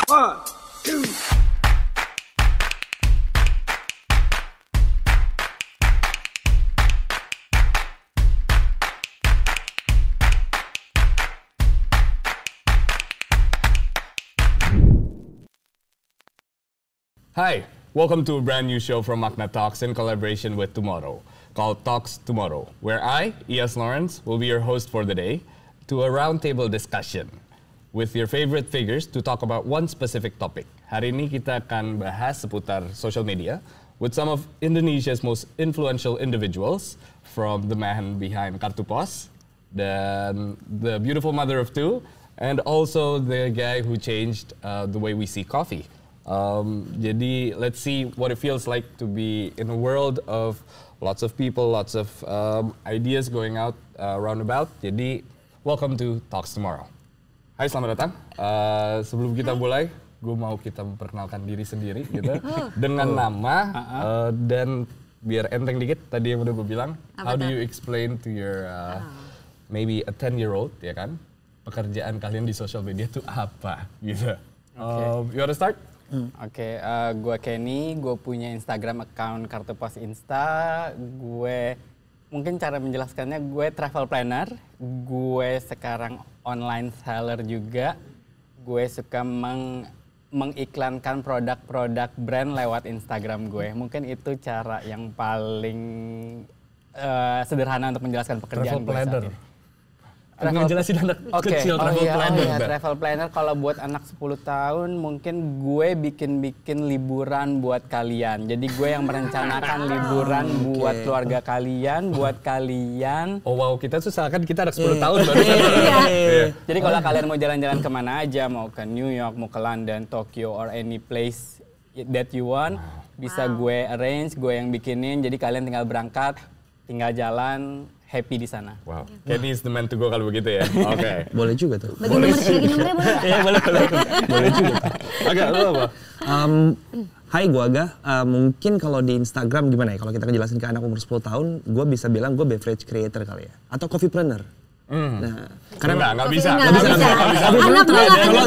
One, two. Hi, welcome to a brand new show from Magna Talks in collaboration with Tomorrow, called Talks Tomorrow, where I, E.S. Lawrence, will be your host for the day to a roundtable discussion with your favorite figures to talk about one specific topic. Hari ini kita akan bahas seputar social media with some of Indonesia's most influential individuals, from the man behind Kartu Pos, then the beautiful mother of two, and also the guy who changed the way we see coffee. Jadi let's see what it feels like to be in a world of lots of people, lots of ideas going out roundabout. Jadi welcome to Talks Tomorrow. Hai, selamat datang. Sebelum kita mulai, gue mau kita memperkenalkan diri sendiri gitu dengan nama dan biar enteng dikit tadi yang udah gue bilang. How do you explain to your maybe a 10-year-old ya kan pekerjaan kalian di social media itu apa gitu? You wanna start? Oke, gue Kenny, gue punya Instagram account Kartu Pos Insta. Gue mungkin cara menjelaskannya, gue travel planner, gue sekarang online seller juga. Gue suka mengiklankan produk-produk brand lewat Instagram gue. Mungkin itu cara yang paling sederhana untuk menjelaskan pekerjaan gue saat ini. Ngejelasin anak kecil travel planner. Travel planner kalau buat anak 10 tahun mungkin gue bikin liburan buat kalian. Jadi gue yang merencanakan liburan buat keluarga kalian, buat kalian. Oh wow, kita susah kan, kita anak 10 tahun baru. Jadi kalau kalian mau jalan-jalan kemana aja, mau ke New York, mau ke London, Tokyo, or any place that you want, bisa gue arrange, gue yang bikinin. Jadi kalian tinggal berangkat, tinggal jalan, happy di sana. Wow, Kenny is the man to go kalau begitu ya. Oke. Boleh juga tuh. Bagi nomornya boleh? Iya boleh. Boleh juga. Agak lu apa? Hai, gue Aga. Mungkin kalau di Instagram gimana ya? Kalau kita ngejelasin ke anak umur 10 tahun, gue bisa bilang gue beverage creator kali ya. Atau coffee planner. Nah, karena nggak bisa. Anak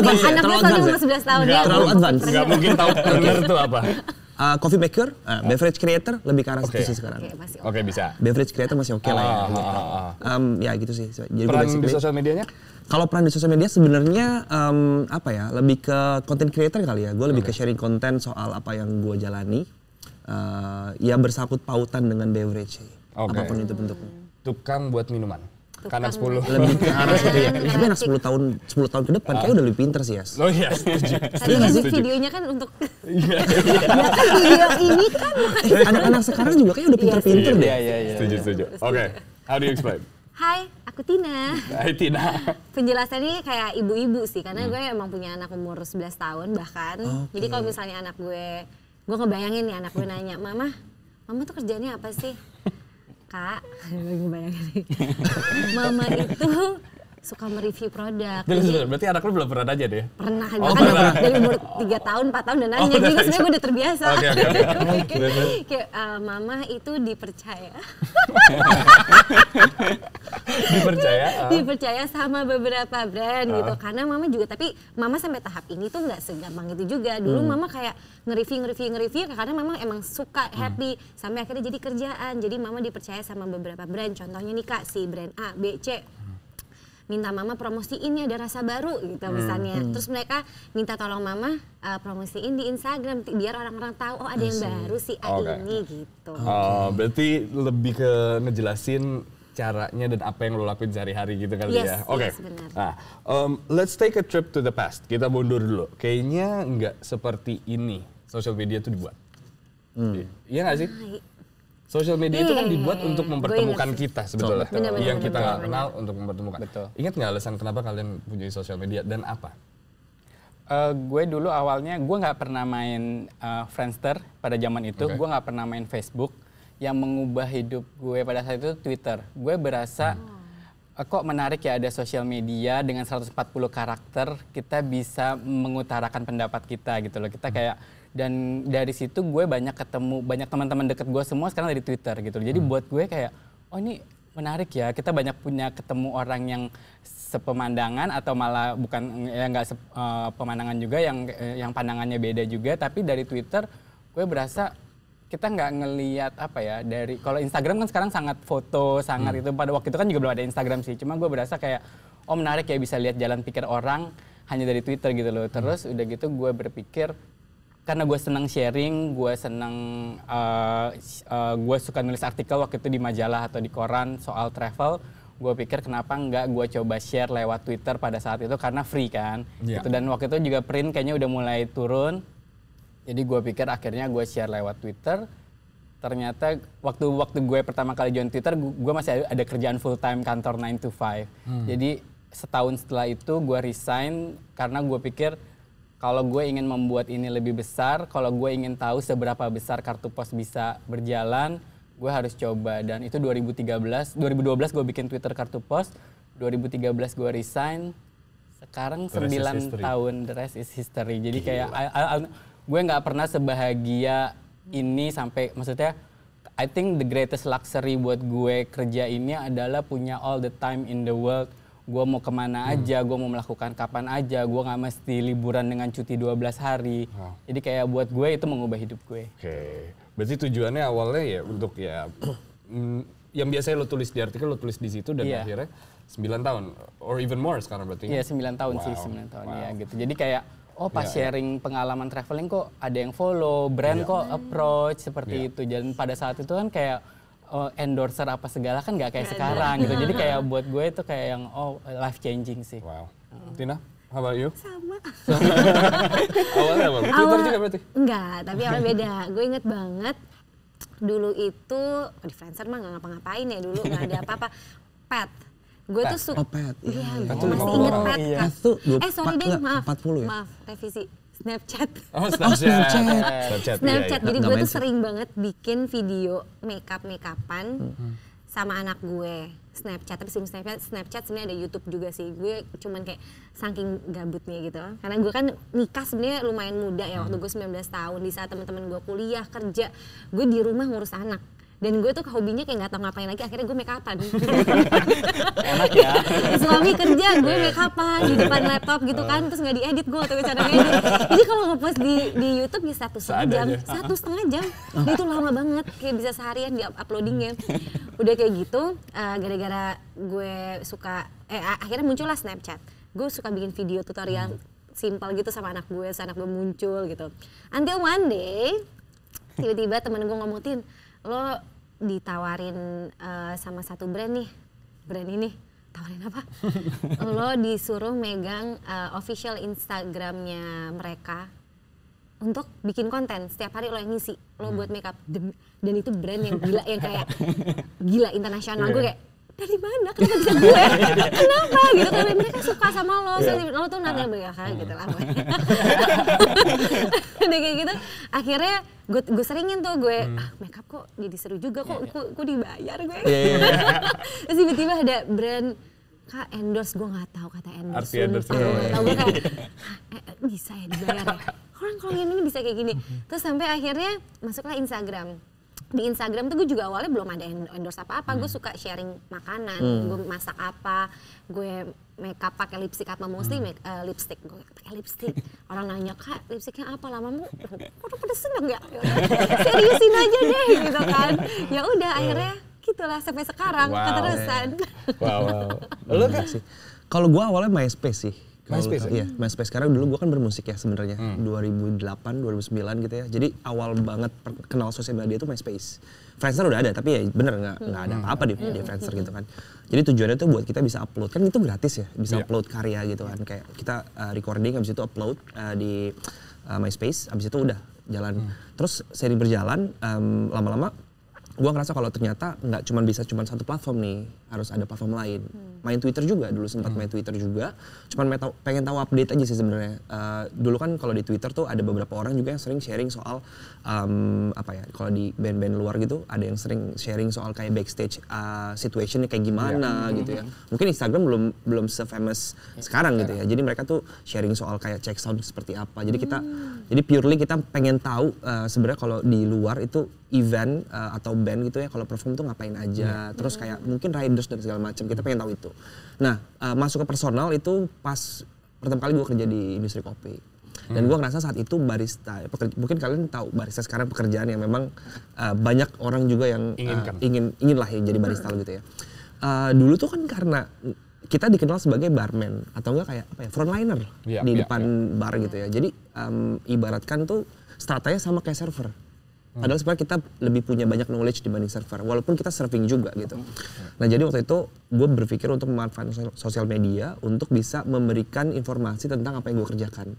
gue soalnya umur 11 tahun ya. Terlalu advance. Nggak mungkin tahu planner itu apa. Coffee maker, beverage creator lebih ke arah situ sih sekarang. Oke, bisa. Beverage creator masih oke lah ya. Ya gitu sih. Jadi peran di sosial medianya? Kalau peran di sosial media sebenarnya apa ya? Lebih ke content creator kali ya. Gue lebih ke sharing konten soal apa yang gue jalani. Ya bersangkut pautan dengan beverage. Apapun itu bentuknya. Tukang buat minuman. Karena 10 lebih ke arah situ ya. Tapi anak 10 tahun ke depan kayak udah lebih pinter sih ya. Oh iya, setuju. Tadi kan videonya kan untuk video ini kan anak-anak sekarang juga kayak udah pinter-pinter deh. Iya. Setuju. Oke, how do you explain? Hai, aku Tina. Hai Tina. Penjelasannya kayak ibu-ibu sih, karena gue emang punya anak umur 11 tahun bahkan. Jadi kalau misalnya anak gue ngebayangin nih anak gue nanya, Mama tuh kerjanya apa sih? Kak, gue bayangin nih. Mama itu suka mereview produk. Berarti anak lu belum pernah nanya deh? Pernah, bahkan dari umur 3 tahun, 4 tahun udah nanya. Jadi sebenarnya gue udah terbiasa. Kayak Mama itu dipercaya. Dipercaya sama beberapa brand gitu. Karena Mama juga, tapi Mama sampai tahap ini tuh nggak segampang itu juga. Dulu Mama kayak nge-review karena memang emang suka, happy. Sampai akhirnya jadi kerjaan. Jadi Mama dipercaya sama beberapa brand. Contohnya nih Kak, si brand A, B, C. Minta Mama promosiin nih ada rasa baru gitu misalnya. Terus mereka minta tolong Mama promosiin di Instagram biar orang-orang tahu ada yang baru si A ini gitu. Berarti lebih ke ngejelasin caranya dan apa yang lo lakuin sehari-hari gitu kali ya. Oke. Nah, let's take a trip to the past. Kita mundur dulu. Kayaknya nggak seperti ini social media tuh dibuat. Iya nggak sih? Social media itu kan dibuat untuk mempertemukan kita sebetulnya. Yang kita nggak kenal untuk mempertemukan. Betul. Ingat nggak alasan kenapa kalian punya social media dan apa? Gue dulu awalnya, gue nggak pernah main Friendster pada zaman itu. Gue nggak pernah main Facebook. Yang mengubah hidup gue pada saat itu Twitter. Gue berasa kok menarik ya ada sosial media dengan 140 karakter. Kita bisa mengutarakan pendapat kita gitu loh. Kita kayak... Dan dari situ gue banyak ketemu, banyak teman-teman deket gue semua sekarang dari Twitter gitu. Jadi buat gue kayak, oh ini Menarik ya, kita banyak punya ketemu orang yang sepemandangan atau malah bukan ya nggak pemandangan juga yang pandangannya beda juga, tapi dari Twitter gue berasa kita nggak ngelihat apa ya dari kalau Instagram kan sekarang sangat foto sangat itu pada waktu itu kan juga belum ada Instagram sih, cuma gue berasa kayak menarik ya bisa lihat jalan pikir orang hanya dari Twitter gitu loh. Terus udah gitu gue berpikir karena gue senang sharing, gue senang gue suka nulis artikel waktu itu di majalah atau di koran soal travel. Gue pikir kenapa nggak gue coba share lewat Twitter pada saat itu karena free kan. Gitu. Dan waktu itu juga print kayaknya udah mulai turun. Jadi gue pikir akhirnya gue share lewat Twitter. Ternyata waktu gue pertama kali join Twitter, gue masih ada kerjaan full time kantor 9 to 5. Jadi setahun setelah itu gue resign karena gue pikir kalau gue ingin membuat ini lebih besar, kalau gue ingin tahu seberapa besar Kartu Pos bisa berjalan, gue harus coba. Dan itu 2012 gue bikin Twitter Kartu Pos, 2013 gue resign, sekarang 9 tahun, the rest is history. Jadi kayak gue nggak pernah sebahagia ini sampai, maksudnya I think the greatest luxury buat gue kerja ini adalah punya all the time in the world. Gue mau kemana aja, gue mau melakukan kapan aja, gue nggak mesti liburan dengan cuti 12 hari. Jadi kayak buat gue itu mengubah hidup gue. Oke, berarti tujuannya awalnya ya untuk ya yang biasanya lo tulis di artikel lo tulis di situ dan akhirnya 9 tahun or even more sekarang berarti. Iya 9 tahun sih, 9 tahun ya gitu. Jadi kayak pas sharing pengalaman traveling kok ada yang follow, brand kok approach seperti itu. Dan pada saat itu kan kayak endorser apa segala kan nggak kayak sekarang gitu. Jadi kayak buat gue itu kayak yang life changing sih. Wow. Tina, how about you? Sama. Awalnya apa? Twitter juga berarti? Enggak, tapi awalnya beda. Gue inget banget dulu itu di Friendster mah nggak ngapa-ngapain ya dulu, nggak ada apa-apa. Pet. Gue tuh suka. Pet. Iya, Itu masih inget Pet kan. Sorry deh, maaf. 40 ya? Maaf, revisi. Snapchat. Oh, Snapchat. Snapchat. Jadi Nggak gue main tuh sih. sering banget bikin video makeupan sama anak gue. Snapchat, tapi sebelum Snapchat sebenarnya ada YouTube juga sih. Gue cuman kayak saking gabutnya gitu. Karena gue kan nikah sebenarnya lumayan muda ya, waktu gue 19 tahun. Di saat teman-teman gue kuliah, kerja, gue di rumah ngurus anak. Dan gue tuh hobinya kayak nggak tahu ngapain lagi, akhirnya gue make upan. Enak ya. Suami kerja, gue make upan di depan laptop gitu kan, terus nggak diedit gue atau cara ngedit. Jadi kalau ngepost di YouTube ya 1,5 jam, 1,5 jam. Itu lama banget, kayak bisa seharian di uploadingnya. Udah kayak gitu, gara-gara gue suka, akhirnya muncullah Snapchat. Gue suka bikin video tutorial simpel gitu sama anak gue muncul gitu. Until one day, tiba-tiba temen gue ngomongin, lo ditawarin sama satu brand nih, brand ini, tawarin apa? Lo disuruh megang official Instagramnya mereka untuk bikin konten, setiap hari lo yang ngisi, lo buat makeup, dan itu brand yang gila, yang kayak gila internasional. Gue kayak, dari mana? Kenapa bisa gue? Kenapa? Gitu kan mereka suka sama lo, lo tuh nanti berkah gitu lah. Udah kayak gitu, akhirnya gue seringin tuh gue, makeup kok jadi seru juga, kok dibayar gue. Terus tiba-tiba ada brand, Kak endorse, gue nggak tahu kata endorse. Arti endorse. Gue kayak, bisa ya dibayar ya? Orang kalau yang ini bisa kayak gini. Terus sampai akhirnya masuklah Instagram. Di Instagram tuh gue juga awalnya belum ada endorse apa-apa, gue suka sharing makanan, gue masak apa, gue makeup pakai lipstick apa, mostly lipstick, gue pakai lipstick. Orang nanya, Kak lipsticknya apa, lamamu? Kok pada seneng ya? Seriusin aja deh gitu kan. Ya udah akhirnya gitulah sampai sekarang keterusan. Wow. Lo kan sih. Kalau gue awalnya MySpace sih. MySpace Iya, MySpace. Karena dulu gue kan bermusik ya sebenarnya, 2008, 2009 gitu ya. Jadi awal banget kenal sosial media itu MySpace. Friendster udah ada, tapi ya bener nggak ada apa-apa di Friendster gitu kan. Jadi tujuannya tuh buat kita bisa upload, kan itu gratis ya, bisa upload karya gitu kan. Kayak kita recording, habis itu upload di MySpace, habis itu udah jalan. Terus seri berjalan, lama-lama gue ngerasa kalau ternyata nggak bisa cuma satu platform nih. harus ada platform lain. Main Twitter juga, dulu sempat main Twitter juga. Cuman pengen tahu update aja sih sebenarnya. Dulu kan kalau di Twitter tuh ada beberapa orang juga yang sering sharing soal kalau di band-band luar gitu ada yang sering sharing soal kayak backstage situationnya kayak gimana gitu ya. Mungkin Instagram belum se-famous sekarang gitu ya. Jadi mereka tuh sharing soal kayak check sound seperti apa. Jadi jadi purely kita pengen tahu sebenarnya kalau di luar itu event atau band gitu ya kalau perform tuh ngapain aja. Terus kayak mungkin riders dan segala macam. Kita pengen tahu itu. Nah, masuk ke personal itu pas pertama kali gue kerja di industri kopi. Dan gue ngerasa saat itu barista, mungkin kalian tahu barista sekarang pekerjaan yang memang banyak orang juga yang ingin lah yang jadi barista gitu ya. Dulu tuh kan karena kita dikenal sebagai barman atau enggak kayak frontliner di depan bar gitu ya. Jadi ibaratkan tuh startnya sama kayak server. Padahal sebenarnya kita lebih punya banyak knowledge dibanding server, walaupun kita serving juga gitu. Nah jadi waktu itu gue berpikir untuk memanfaatkan sosial media untuk bisa memberikan informasi tentang apa yang gue kerjakan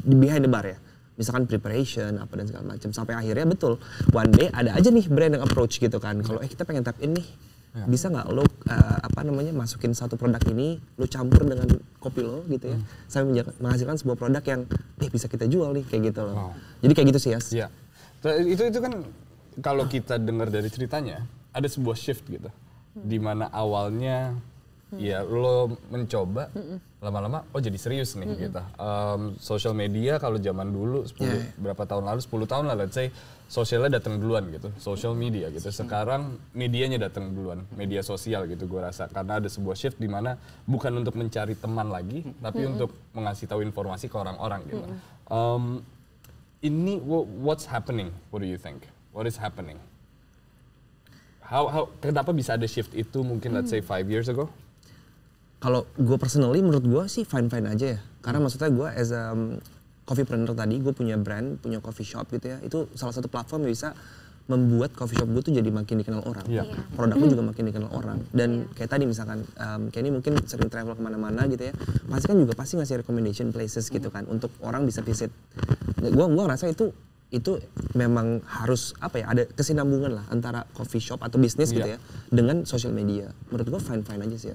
di behind the bar ya. Misalkan preparation apa dan segala macam. Sampai akhirnya betul, one day ada aja nih brand yang approach gitu kan. Kalau kita pengen tap in nih, bisa nggak lo masukin satu produk ini, lo campur dengan kopi lo gitu ya, sampai menghasilkan sebuah produk yang bisa kita jual nih kayak gitu loh. Jadi kayak gitu sih ya. Yeah. Itu kan kalau kita dengar dari ceritanya ada sebuah shift gitu, di mana awalnya ya lo mencoba lama-lama jadi serius nih gitu. Social media kalau zaman dulu berapa tahun lalu 10 tahun lah let's say sosialnya datang duluan gitu, social media gitu. Sekarang medianya datang duluan, media sosial gitu gue rasa karena ada sebuah shift di mana bukan untuk mencari teman lagi tapi untuk mengasih tahu informasi ke orang-orang gitu. Ini what's happening? What do you think? What is happening? Kenapa bisa ada shift itu mungkin let's say 5 years ago? Kalau gue personally menurut gue sih fine-fine aja ya. Karena maksudnya gue as a coffeepreneur tadi, gue punya brand, punya coffee shop gitu ya. Itu salah satu platform yang bisa membuat coffee shop gue tuh jadi makin dikenal orang. Produknya juga makin dikenal orang. Dan kayak tadi misalkan, kayak ini mungkin sering travel kemana-mana gitu ya. Pasti kan juga pasti ngasih recommendation places gitu kan. Untuk orang bisa visit. Gue ngerasa itu memang harus ada kesinambungan lah antara coffee shop atau bisnis gitu ya dengan social media. Menurut gue fine-fine aja sih.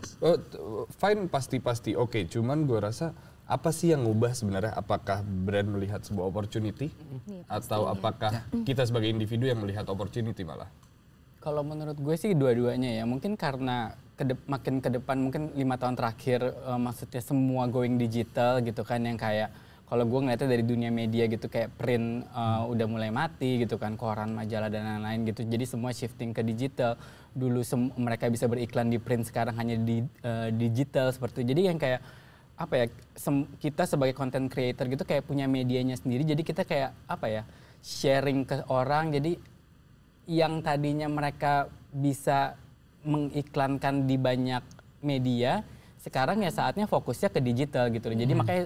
Fine pasti oke. Cuman gue rasa apa sih yang ngubah sebenarnya? Apakah brand melihat sebuah opportunity atau apakah kita sebagai individu yang melihat opportunity malah? Kalau menurut gue sih dua-duanya ya. Mungkin karena makin ke depan mungkin 5 tahun terakhir maksudnya semua going digital gitu kan, yang kayak kalau gue ngeliatnya dari dunia media gitu kayak print udah mulai mati gitu kan, koran, majalah dan lain-lain gitu. Jadi semua shifting ke digital. Dulu mereka bisa beriklan di print, sekarang hanya di digital seperti itu. Jadi yang kayak kita sebagai content creator gitu kayak punya medianya sendiri. Jadi kita kayak sharing ke orang. Jadi yang tadinya mereka bisa mengiklankan di banyak media, sekarang ya saatnya fokusnya ke digital gitu. Jadi makanya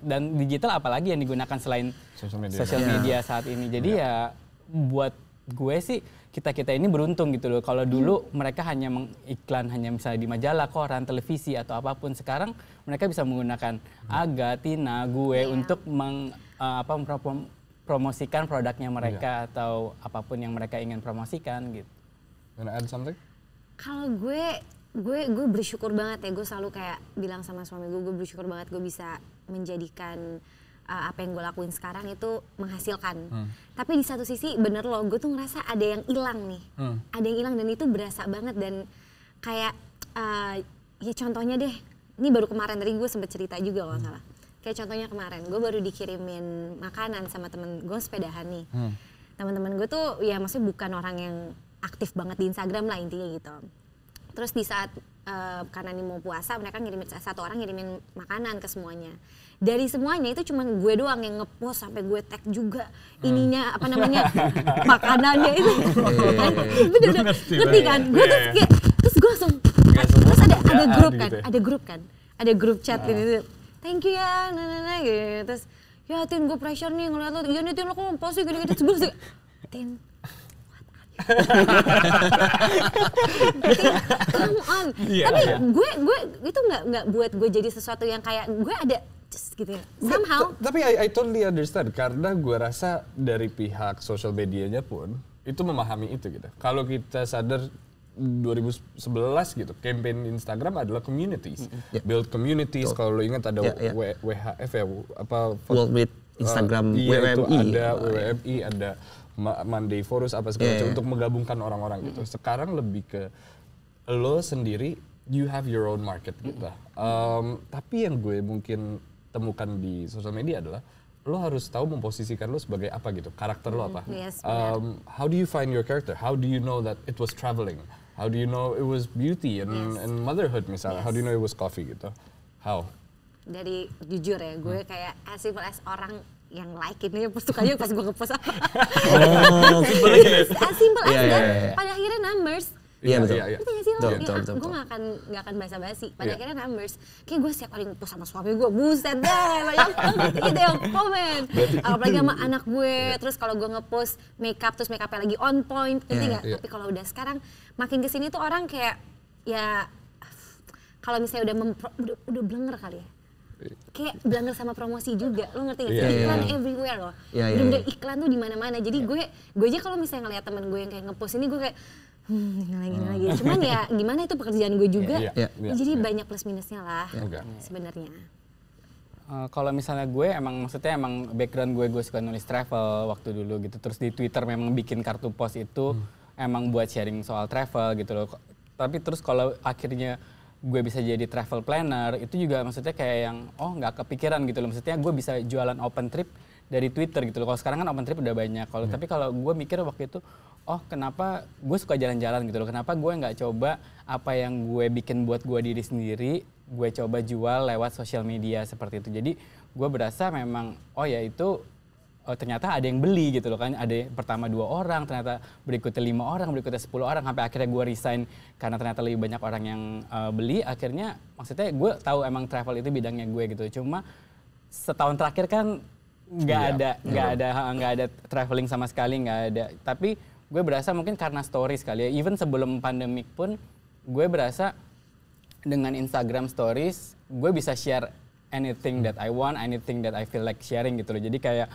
dan digital apalagi yang digunakan selain social media saat ini. Jadi ya buat gue sih kita ini beruntung gitu loh. Kalau dulu mereka hanya mengiklan hanya misalnya di majalah, koran, televisi atau apapun. Sekarang mereka bisa menggunakan Aga, Tina, gue untuk promosikan produknya mereka atau apapun yang mereka ingin promosikan gitu. Wanna add something? Kalau gue bersyukur banget ya, gue selalu kayak bilang sama suami gue bersyukur banget gue bisa menjadikan apa yang gue lakuin sekarang itu menghasilkan. Tapi di satu sisi bener loh, gue tuh ngerasa ada yang hilang nih. Ada yang hilang dan itu berasa banget. Dan kayak ya contohnya deh, ini baru kemarin tadi gue sempet cerita juga kalau salah. Kayak contohnya kemarin, gue baru dikirimin makanan sama temen gue sepedahan nih. Teman-teman gue tuh ya maksudnya bukan orang yang aktif banget di Instagram lah intinya gitu. Terus di saat karena ini mau puasa, mereka satu orang ngirimin makanan ke semuanya. Dari semuanya itu cuma gue doang yang ngepost sampai gue tag juga ininya makanannya itu. Bener-bener ngerti kan? Gue terus gue langsung terus ada grup chat ini. Thank you ya, gitu. Terus ya Tin, gue pressure nih ngeliat lo. Ya nih Tin, lo kok ngepost sih gini-gini. Terus Tin, come on. Tapi gue itu nggak buat gue jadi sesuatu yang kayak gue ada just gitu ya. Somehow. Tapi I totally understand karena gue rasa dari pihak social medianya pun itu memahami itu gitu. Kalau kita sadar 2011 gitu, campaign Instagram adalah communities. Build communities, kalau lo ingat ada WHF ya, apa World with Instagram, iya, WWMI. itu ada WWMI, ada Monday Forus apa segala macam untuk menggabungkan orang-orang gitu. Sekarang lebih ke lo sendiri, you have your own market gitu. Tapi yang gue mungkin temukan di sosial media adalah lo harus tahu memposisikan lo sebagai apa gitu, karakter lo apa. Yes, how do you find your character? How do you know that it was traveling? How do you know it was beauty and motherhood misalnya? How do you know it was coffee gitu? How? Dari jujur ya, gue kayak as simple as orang yang like ini sukanya pas gue ngepost apa. As simple as that. Pada akhirnya numbers. Iya betul. Ngerti gak sih lo? Betul. Gue gak akan basa-basi. Pada akhirnya numbers. Kayak gue setiap kali ngepost sama suami gue, buset deh, banyak banget gitu yang komen. Apalagi sama anak gue. Terus kalau gue ngepost makeup, terus makeupnya lagi on point, ngerti gak? Tapi kalau udah sekarang, makin kesini tuh orang kayak, ya kalau misalnya udah blenger kali ya. Kayak blenger sama promosi juga, lo ngerti gak sih? Iklan everywhere loh. Bener-bener iklan tuh di mana-mana. Jadi gue aja kalau misalnya ngeliat temen gue yang kayak ngepost ini, gue kayak ini lagi. Cuman ya gimana, itu pekerjaan gue juga. Jadi banyak plus minusnya lah sebenarnya. Kalau misalnya gue maksudnya background gue suka nulis travel waktu dulu gitu. Terus di Twitter memang bikin kartu pos itu emang buat sharing soal travel gitu loh. Tapi terus kalau akhirnya gue bisa jadi travel planner, itu juga maksudnya kayak yang nggak kepikiran gitu loh. Maksudnya gue bisa jualan open trip dari Twitter gitu loh. Kalau sekarang kan open trip udah banyak. Tapi kalau gue mikir waktu itu, kenapa gue suka jalan-jalan gitu loh. Kenapa gue nggak coba apa yang gue bikin buat gue diri sendiri, gue coba jual lewat sosial media seperti itu. Jadi gue berasa memang, ternyata ada yang beli gitu loh kan. Ada pertama 2 orang, ternyata berikutnya 5 orang, berikutnya 10 orang. Sampai akhirnya gue resign karena ternyata lebih banyak orang yang beli. Akhirnya maksudnya gue tahu emang travel itu bidangnya gue gitu. Cuma setahun terakhir kan nggak ada traveling sama sekali, nggak ada. Tapi gue berasa mungkin karena stories kali ya. Even sebelum pandemik pun gue berasa dengan Instagram stories gue bisa share anything that I want, anything that I feel like sharing gitu loh. Jadi kayak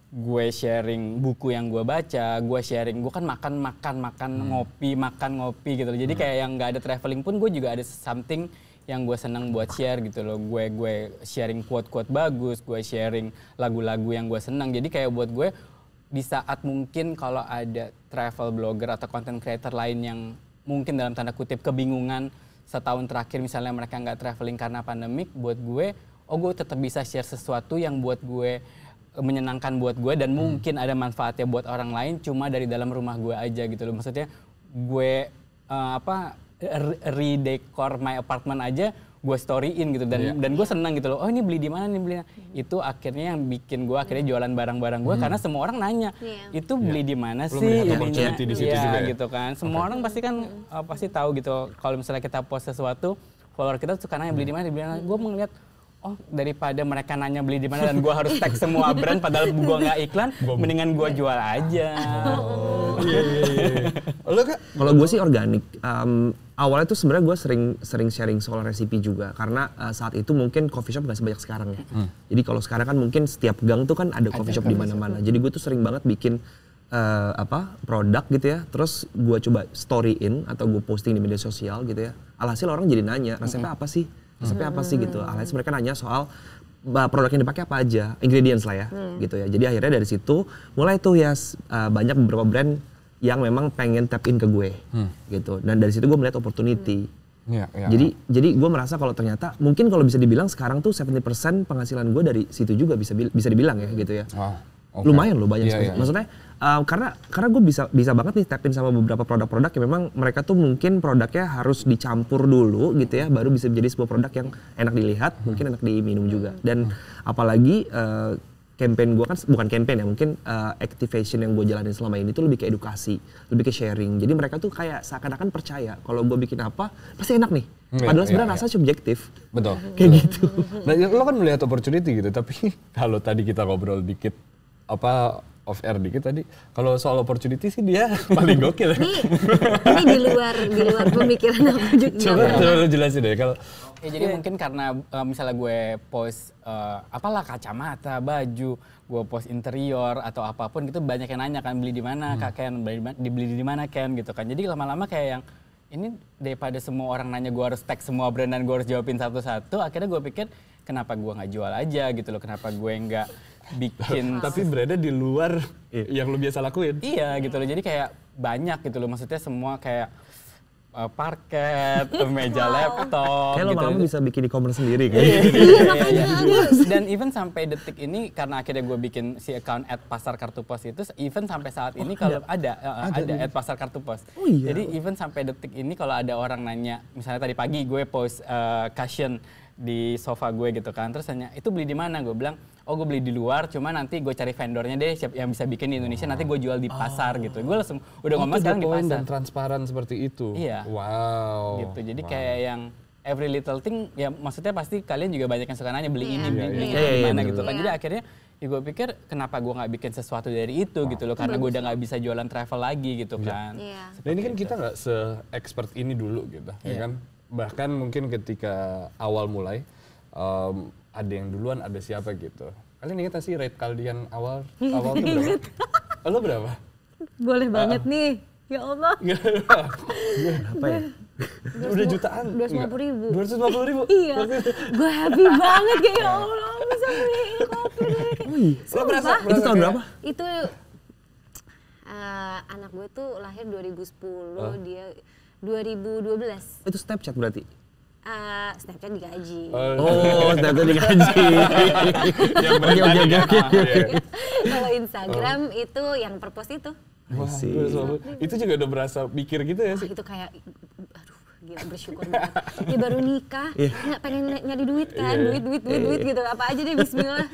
gue sharing buku yang gue baca, gue sharing, gue kan makan ngopi gitu loh. Jadi kayak yang nggak ada traveling pun gue juga ada something yang gue senang buat share gitu loh. Gue sharing quote-quote bagus, gue sharing lagu-lagu yang gue senang. Jadi kayak buat gue di saat mungkin kalau ada travel blogger atau content creator lain yang mungkin dalam tanda kutip kebingungan setahun terakhir misalnya mereka nggak traveling karena pandemik, buat gue, gue tetap bisa share sesuatu yang buat gue menyenangkan buat gue dan mungkin ada manfaatnya buat orang lain cuma dari dalam rumah gue aja gitu loh. Maksudnya gue redecor my apartment aja gue storyin gitu dan gue senang gitu loh. Ini beli di mana nih, beli. Itu akhirnya yang bikin gue akhirnya jualan barang-barang gue karena semua orang nanya itu beli di mana sih ininya ya gitu kan. Semua orang pasti kan pasti tahu gitu kalau misalnya kita post sesuatu, follower kita suka nanya beli di mana, gue melihat daripada mereka nanya beli di mana dan gue harus tag semua brand padahal gue nggak iklan, mendingan gue jual aja. Lo Kak? Kalau gue sih organik. Awalnya tuh sebenarnya gue sering sharing soal resipi juga karena saat itu mungkin coffee shop nggak sebanyak sekarang ya. Jadi kalau sekarang kan mungkin setiap gang tuh kan ada coffee shop di mana-mana. Jadi gue tuh sering banget bikin produk gitu ya. Terus gue coba storyin atau gue posting di media sosial gitu ya. Alhasil orang jadi nanya resepnya apa sih? Resepnya apa sih gitu. Alhasil mereka nanya soal produk yang dipakai apa aja, ingredients lah ya gitu ya. Jadi akhirnya dari situ mulai tuh ya banyak beberapa brand yang memang pengen tap in ke gue gitu. Dan dari situ gue melihat opportunity. Jadi gue merasa kalau ternyata mungkin kalau bisa dibilang sekarang tuh 70% penghasilan gue dari situ juga bisa dibilang ya gitu ya. Lumayan loh banyak sekali. Maksudnya karena gue bisa banget nih tap in sama beberapa produk-produk yang memang mereka tuh mungkin produknya harus dicampur dulu gitu ya, baru bisa menjadi sebuah produk yang enak dilihat, mungkin enak diminum juga. Dan apalagi campaign gue kan bukan campaign ya, mungkin activation yang gue jalanin selama ini tuh lebih ke edukasi, lebih ke sharing. Jadi mereka tuh kayak seakan-akan percaya kalau gue bikin apa pasti enak nih. Padahal sebenarnya rasa subjektif. Betul. Kayak gitu. Nah, lo kan melihat opportunity gitu, tapi kalau tadi kita ngobrol dikit off air dikit tadi, kalau soal opportunity sih dia paling gokil. Ini di luar pemikiran aku juga. Coba lo jelasin deh kalau. Jadi mungkin karena misalnya gue post kacamata, baju, gue post interior atau apapun gitu banyak yang nanya kan beli di mana Kak Ken, dibeli di mana Ken gitu kan. Jadi lama-lama kayak yang ini daripada semua orang nanya gue harus tag semua brand dan gue harus jawabin satu-satu, akhirnya gue pikir kenapa gue nggak jual aja gitu loh, kenapa gue nggak bikin. Tapi brandnya di luar yang lu biasa lakuin. Iya gitu loh, jadi kayak banyak gitu loh, maksudnya semua kayak parket, meja laptop. Kayak lo gitu. malam bisa bikin e-commerce sendiri kan? Iya makanya. Dan even sampai detik ini karena akhirnya gue bikin si account @pasarkartupos itu, even sampai saat ini kalau ada @pasarkartupos. Oh iya. Jadi even sampai detik ini kalau ada orang nanya, misalnya tadi pagi gue post cushion di sofa gue gitu kan, terus tanya itu beli di mana, gue bilang oh gue beli di luar, cuma nanti gue cari vendornya deh yang bisa bikin di Indonesia, nanti gue jual di pasar gitu. Gue langsung udah ngomong sekarang di pasar. Dan transparan seperti itu. Iya. Wow. Gitu. Jadi kayak yang every little thing, ya maksudnya pasti kalian juga banyak yang suka nanya beli ini, beli itu di mana gitu kan. Jadi akhirnya ya gue pikir kenapa gue nggak bikin sesuatu dari itu gitu loh, karena gue udah nggak bisa jualan travel lagi gitu kan. Nah ini kan kita nggak se-expert ini dulu gitu, ya kan? Bahkan mungkin ketika awal mulai, ada yang duluan, ada siapa gitu. Kalian ingat gak sih rate kalian awal tuh berapa? Lo berapa? Boleh banget nih. Ya Allah. Berapa ya? Udah jutaan? 250.000. 250.000? Iya. Gue happy banget kayak ya Allah bisa beli kopi dari Lo berasa? Itu tahun berapa? Itu anak gue tuh lahir 2010, dia 2012. Itu Snapchat berarti? Snapchat digaji. Oh, Snapchat digaji. Oke. Kalau Instagram itu yang per post itu. Wah, itu juga udah berasa mikir gitu ya sih? Itu kayak, aduh gila bersyukur banget. Dia baru nikah, nggak pengen nyari duit kan, duit gitu. Apa aja deh bismillah.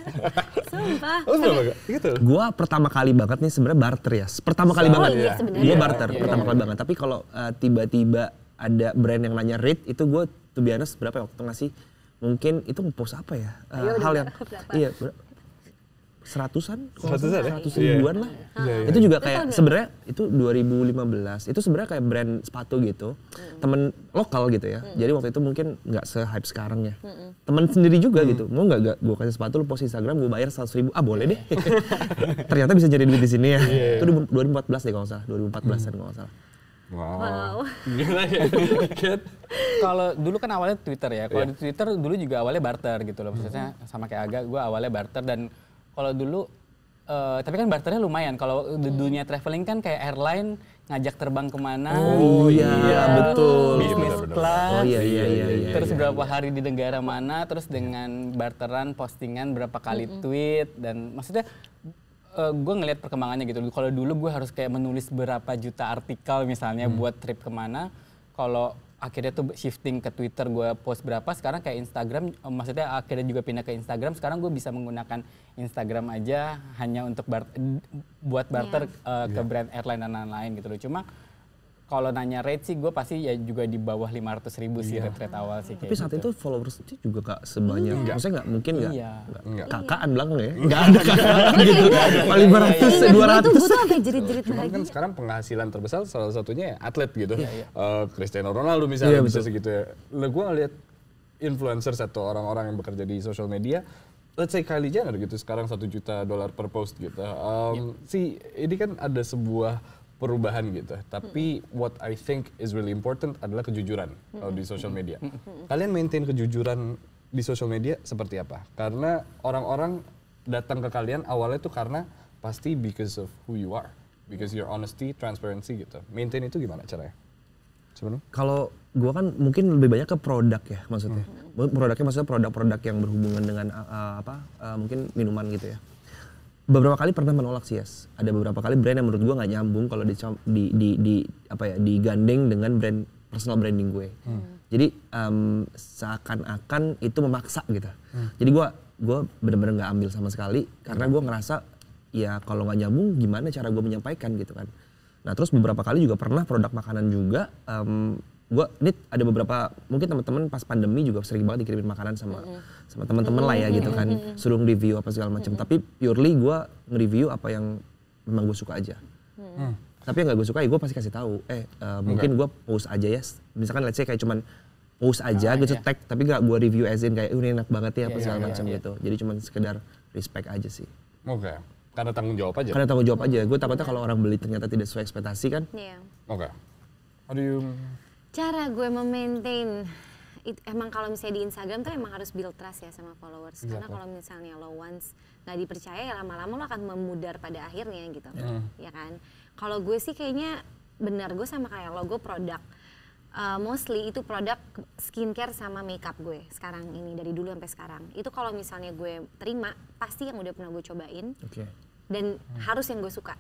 Sumpah. Oh berapa gak? Gitu? Gua pertama kali banget nih sebenarnya barter ya. Pertama kali banget. iya, sebenarnya. Gua barter pertama kali banget. Tapi kalau tiba-tiba ada brand yang nanya rate, itu gue to be honest berapa ya waktu ngasih, mungkin itu nge-post apa ya, hal yang iya 100-an ribuan lah. Itu juga kayak sebenarnya itu 2015 itu sebenarnya kayak brand sepatu gitu, temen lokal gitu ya. Jadi waktu itu mungkin nggak se-hype sekarang ya, temen sendiri juga gitu, mau nggak gue kasih sepatu lu post Instagram gue bayar 100.000, boleh deh. Ternyata bisa jadi duit di sini ya. Itu 2014 deh kalau nggak salah, 2014an kalau nggak salah. Wow. Gila ya. Kalau dulu kan awalnya Twitter ya. Kalau di Twitter dulu juga awalnya barter gitu loh. Maksudnya sama kayak Aga, gue awalnya barter. Dan kalau dulu, tapi kan barternya lumayan. Kalau di dunia traveling kan kayak airline ngajak terbang kemana. Oh iya, betul. Business class. Oh iya. Terus berapa hari di negara mana. Terus dengan barteran, postingan, berapa kali tweet. Dan maksudnya gue ngelihat perkembangannya gitu. Kalau dulu gue harus kayak menulis berapa juta artikel misalnya buat trip kemana. Kalau akhirnya tuh shifting ke Twitter, gue post berapa. Sekarang kayak Instagram, maksudnya akhirnya juga pindah ke Instagram. Sekarang gue bisa menggunakan Instagram aja hanya untuk buat barter ke brand airline dan lain-lain gitu loh. Cuma kalau nanya rate sih gue pasti ya juga di bawah 500.000 sih rate awal sih. Tapi saat itu followers itu juga gak sebanyak, maksudnya gak mungkin gak kakaan belakang ya, gak ada kakaan gitu, paling 500, 200. Gue tuh sampai jerit-jerit Cuman lagi. kan sekarang penghasilan terbesar salah satunya ya atlet gitu. Cristiano Ronaldo misalnya bisa segitu ya. Lah gue ngeliat influencers atau orang-orang yang bekerja di social media, let's say Kylie Jenner gitu sekarang $1 juta per post gitu. Ini kan ada sebuah perubahan gitu. Tapi what I think is really important adalah kejujuran di social media. Kalian maintain kejujuran di social media seperti apa? Karena orang-orang datang ke kalian awalnya tuh karena pasti because of who you are, because your honesty, transparency gitu. Maintain itu gimana caranya? Sebenarnya? Kalau gue kan mungkin lebih banyak ke produk ya maksudnya. Produknya maksudnya produk-produk yang berhubungan dengan mungkin minuman gitu ya. Beberapa kali pernah menolak sih, yes. Ada beberapa kali brand yang menurut gue nggak nyambung kalau digandeng dengan brand personal branding gue. Jadi seakan-akan itu memaksa gitu. Jadi gue benar-benar nggak ambil sama sekali karena gue ngerasa ya kalau nggak nyambung gimana cara gue menyampaikan gitu kan. Nah terus beberapa kali juga pernah produk makanan juga. Ini ada beberapa mungkin teman-teman pas pandemi juga sering banget dikirimin makanan sama teman-teman lah ya gitu kan, suruh review apa segala macam. Tapi purely gue nge-review apa yang memang gue suka aja. Tapi yang gak gue suka ya gue pasti kasih tahu. Mungkin gue post aja ya. Misalkan let's say kayak cuman post aja gitu tag, tapi gak gue review as in kayak ini enak banget ya apa segala macam gitu. Jadi cuman sekedar respect aja sih. Oke. Karena tanggung jawab aja. Karena tanggung jawab aja. Gue takutnya kalau orang beli ternyata tidak sesuai ekspektasi kan. Oke. How do you Cara gue memaintain emang kalau misalnya di Instagram tuh emang harus build trust ya sama followers. Karena kalau misalnya lo once nggak dipercaya ya lama-lama lo akan memudar pada akhirnya gitu. Ya kan. Kalau gue sih kayaknya benar, gue sama kayak lo, gue produk. Mostly itu produk skincare sama makeup gue sekarang ini, dari dulu sampai sekarang. Itu kalau misalnya gue terima, pasti yang udah pernah gue cobain. Dan harus yang gue suka.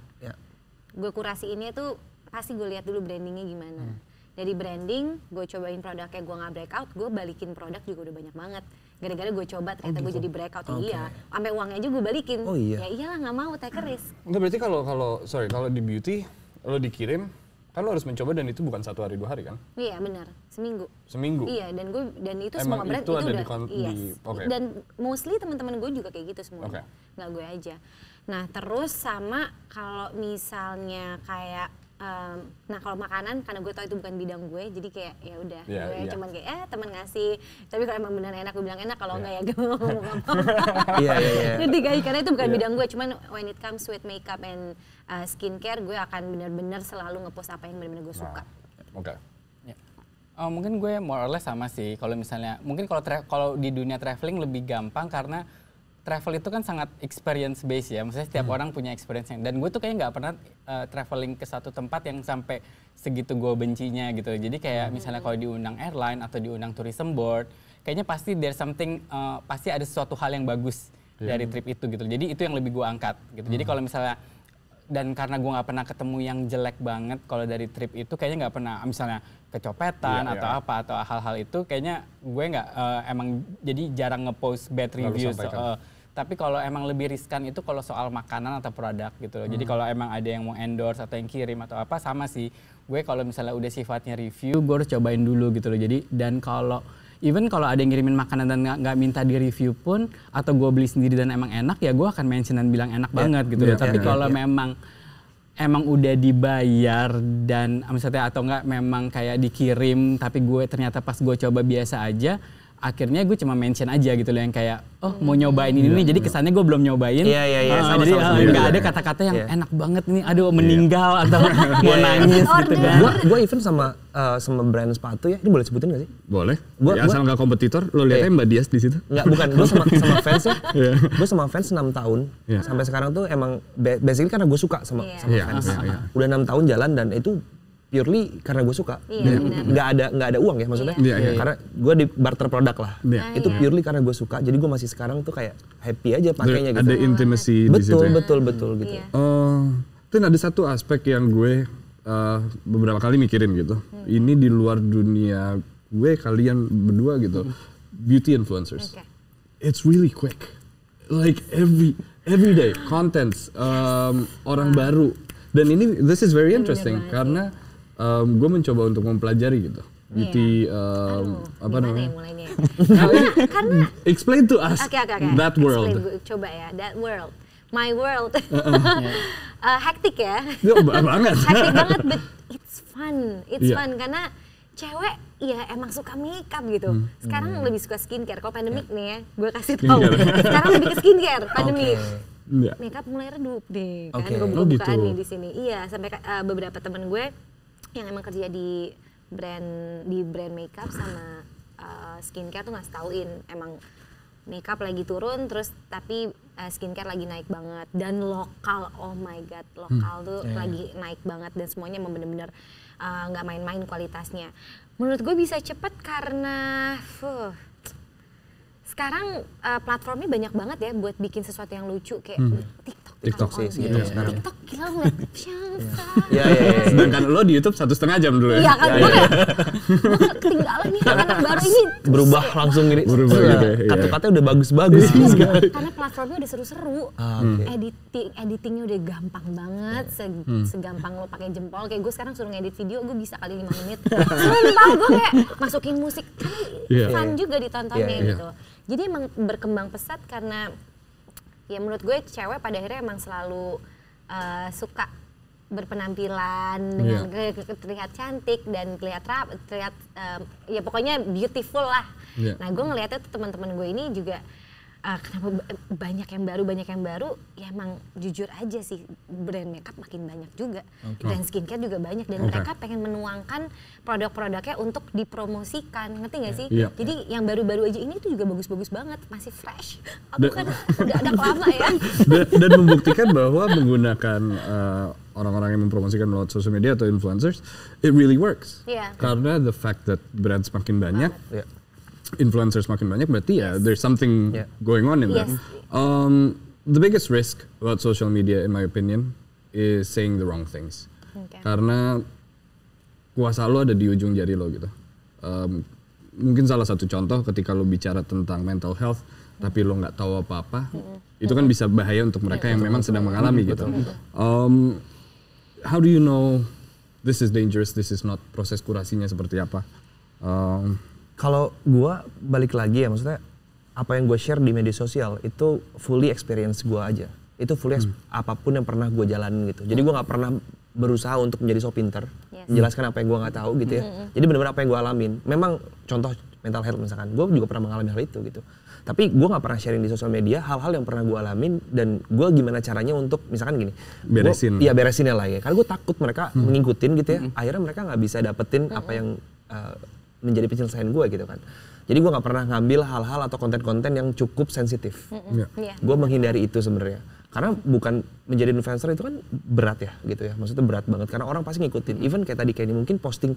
Gue kurasiinnya tuh pasti gue lihat dulu brandingnya gimana. Dari branding, gue cobain produknya, gue nggak breakout, gue balikin produk juga udah banyak banget. Gara-gara gue coba ternyata gue jadi breakout, iya. Sampai uangnya aja gue balikin. Ya iyalah nggak mau, take a risk. Enggak, berarti kalau di beauty, lo dikirim, kan lo harus mencoba dan itu bukan 1 hari 2 hari kan? Iya benar, seminggu. Iya, dan itu emang semua brand itu ada udah, dan mostly teman-teman gue juga kayak gitu semua, nggak gue aja. Nah terus sama kalau misalnya kayak nah kalau makanan, karena gue tau itu bukan bidang gue, jadi kayak ya udah gue cuman kayak temen ngasih, tapi kalau emang benar enak gue bilang enak, kalau enggak ya gue ngomong apa-apa. Ngerti guys, karena itu bukan bidang gue, cuman when it comes with makeup and skincare, gue akan benar-benar selalu ngepost apa yang benar-benar gue suka. Mungkin gue more or less sama sih. Kalau misalnya mungkin kalau di dunia traveling lebih gampang karena travel itu kan sangat experience based ya. Maksudnya setiap orang punya experience yang, dan gue tuh kayaknya nggak pernah traveling ke satu tempat yang sampai segitu gue bencinya gitu. Jadi kayak misalnya kalau diundang airline atau diundang tourism board, kayaknya pasti there's something, pasti ada sesuatu hal yang bagus dari trip itu gitu. Jadi itu yang lebih gue angkat gitu. Jadi kalau misalnya, dan karena gue nggak pernah ketemu yang jelek banget kalau dari trip itu, kayaknya nggak pernah misalnya kecopetan atau apa atau hal-hal itu, kayaknya gue nggak emang jadi jarang ngepost bad reviews. Tapi kalau emang lebih riskan itu kalau soal makanan atau produk gitu loh. Jadi kalau emang ada yang mau endorse atau yang kirim atau apa, sama sih. Gue kalau misalnya udah sifatnya review, gue harus cobain dulu gitu loh. Jadi dan kalau even kalau ada yang ngirimin makanan dan nggak minta di review pun, atau gue beli sendiri dan emang enak, ya gue akan mention dan bilang enak banget gitu loh. Tapi kalau memang udah dibayar dan misalnya atau enggak memang kayak dikirim tapi gue ternyata pas gue coba biasa aja, akhirnya gue cuma mention aja gitu loh yang kayak mau nyobain ini nih, jadi kesannya gue belum nyobain. Jadi nggak ada kata-kata yang enak banget nih, aduh meninggal atau mau nangis gitu kan. Gue even sama brand sepatu ya, ini boleh sebutin nggak sih? Boleh. Ya, asal nggak kompetitor, lo lihatnya Mbak Dias di situ? Nggak, bukan. Gue sama fans ya. Gue sama fans 6 tahun. Sampai sekarang tuh emang basically karena gue suka sama fans. Udah 6 tahun jalan dan itu purely karena gue suka. Nggak ada uang ya maksudnya. Karena gue di barter produk lah. Itu purely karena gue suka. Jadi gue masih sekarang tuh kayak happy aja pakainya gitu. Ada intimacy di situ. Betul gitu. Dan ada satu aspek yang gue beberapa kali mikirin gitu. Ini di luar dunia gue, kalian berdua gitu. Beauty influencers. It's really quick. Like every day contents, orang baru. Dan ini this is very interesting karena gue mencoba untuk mempelajari gitu. Beauty apa namanya? Karena explain to us that world. Coba ya, that world. My world. Hektik ya. Banget. Hektik banget, but it's fun. It's fun karena cewek ya emang suka makeup gitu. Sekarang lebih suka skincare. Kalau pandemik nih ya, gue kasih tahu. Sekarang lebih ke skincare pandemik. Makeup mulai redup deh kan, gue buka-bukaan nih di sini. Iya, sampai beberapa temen gue yang emang kerja di brand makeup sama skincare tuh ngasih tauin emang makeup lagi turun, terus tapi skincare lagi naik banget, dan lokal, oh my god, lokal tuh lagi naik banget, dan semuanya emang bener-bener nggak main-main kualitasnya. Menurut gue bisa cepet karena sekarang platformnya banyak banget ya buat bikin sesuatu yang lucu kayak TikTok sih sekarang. TikTok gila ngeliat Syangsa. Sedangkan lo di YouTube 1,5 jam dulu ya. Iya kan, gue ketinggalan nih anak baru ini. Berubah langsung gini. Kata-katanya udah bagus-bagus. Karena platformnya udah seru-seru. Editingnya udah gampang banget. Segampang lo pakai jempol. Kayak gue sekarang suruh ngedit video, gue bisa kali 5 menit. Sumpah gue kayak masukin musik. Fun juga ditontonnya gitu. Jadi emang berkembang pesat karena ya menurut gue cewek pada akhirnya emang selalu suka berpenampilan dengan terlihat cantik dan terlihat ya pokoknya beautiful lah. Nah gue ngeliatnya tuh teman-teman gue ini juga kenapa banyak yang baru, ya emang jujur aja sih brand makeup makin banyak juga, brand skincare juga banyak dan mereka pengen menuangkan produk-produknya untuk dipromosikan, ngerti nggak sih? Jadi yang baru-baru aja ini tuh juga bagus-bagus banget, masih fresh. Aku kan udah ada lama ya. Dan membuktikan bahwa menggunakan orang-orang yang mempromosikan lewat social media atau influencers, it really works. Karena the fact that brands makin banyak, influencers makin banyak, berarti ya there's something going on in there. The biggest risk about social media, in my opinion, is saying the wrong things. Karena kuasa lo ada di ujung jari lo gitu. Mungkin salah satu contoh ketika lo bicara tentang mental health, tapi lo nggak tahu apa-apa, itu kan bisa bahaya untuk mereka yang memang sedang mengalami gitu. How do you know this is dangerous, this is not? Proses kurasinya seperti apa? Kalau gue balik lagi ya, maksudnya apa yang gue share di media sosial itu fully experience gue aja. Itu fully apapun yang pernah gue jalanin gitu. Jadi gue nggak pernah berusaha untuk menjadi so pinter, menjelaskan apa yang gue nggak tahu gitu ya. Jadi benar-benar apa yang gue alamin. Memang contoh mental health misalkan, gue juga pernah mengalami hal itu gitu. Tapi gue nggak pernah sharing di sosial media hal-hal yang pernah gue alamin dan gue gimana caranya untuk misalkan gini, beresin ya lah ya. Karena gue takut mereka mengikutin gitu ya. Akhirnya mereka nggak bisa dapetin apa yang menjadi penyelesaian gue gitu kan. Jadi gue nggak pernah ngambil hal-hal atau konten-konten yang cukup sensitif. Gue menghindari itu sebenarnya. Karena bukan menjadi influencer itu kan berat ya gitu ya. Maksudnya berat banget karena orang pasti ngikutin. Even kayak tadi Kenny mungkin posting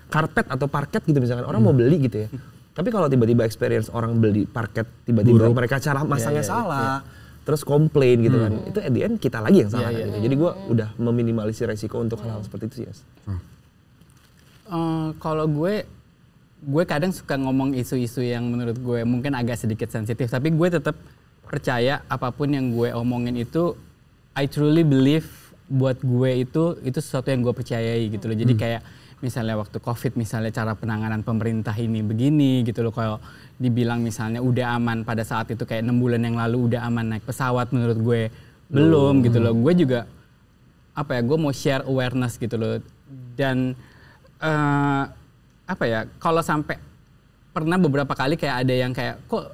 karpet atau parket gitu misalkan orang mau beli gitu ya. Tapi kalau tiba-tiba experience orang beli parket tiba-tiba mereka cara masangnya salah. Terus komplain gitu kan. Itu at the end kita lagi yang salah gitu. Jadi gue udah meminimalisir resiko untuk hal-hal seperti itu sih ya. Kalau gue kadang suka ngomong isu-isu yang menurut gue mungkin agak sedikit sensitif, tapi gue tetap percaya apapun yang gue omongin itu I truly believe buat gue itu sesuatu yang gue percayai gitu loh. Jadi kayak misalnya waktu COVID misalnya cara penanganan pemerintah ini begini gitu loh, kalau dibilang misalnya udah aman pada saat itu kayak 6 bulan yang lalu udah aman naik pesawat, menurut gue belum gitu loh. Gue juga gue mau share awareness gitu loh. Dan kalau sampai pernah beberapa kali kayak ada yang kayak kok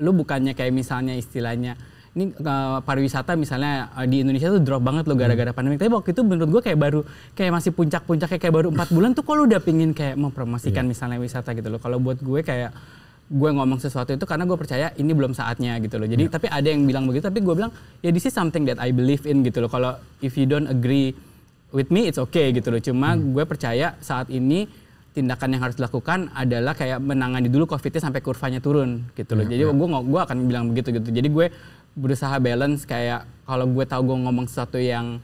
lu bukannya kayak misalnya istilahnya ini pariwisata misalnya di Indonesia tuh drop banget lo gara-gara pandemi. Tapi waktu itu menurut gue kayak masih puncak-puncaknya kayak baru 4 bulan tuh kok lu udah pingin kayak mempromosikan misalnya wisata gitu loh. Kalau buat gue kayak gue ngomong sesuatu itu karena gue percaya ini belum saatnya gitu loh. Jadi tapi ada yang bilang begitu, tapi gue bilang ya this is something that I believe in gitu loh. Kalau if you don't agree with me it's okay gitu loh. Cuma gue percaya saat ini tindakan yang harus dilakukan adalah kayak menangani dulu COVID-nya sampai kurvanya turun gitu loh. Jadi gue akan bilang begitu gitu. Jadi gue berusaha balance kayak kalau gue tahu gue ngomong sesuatu yang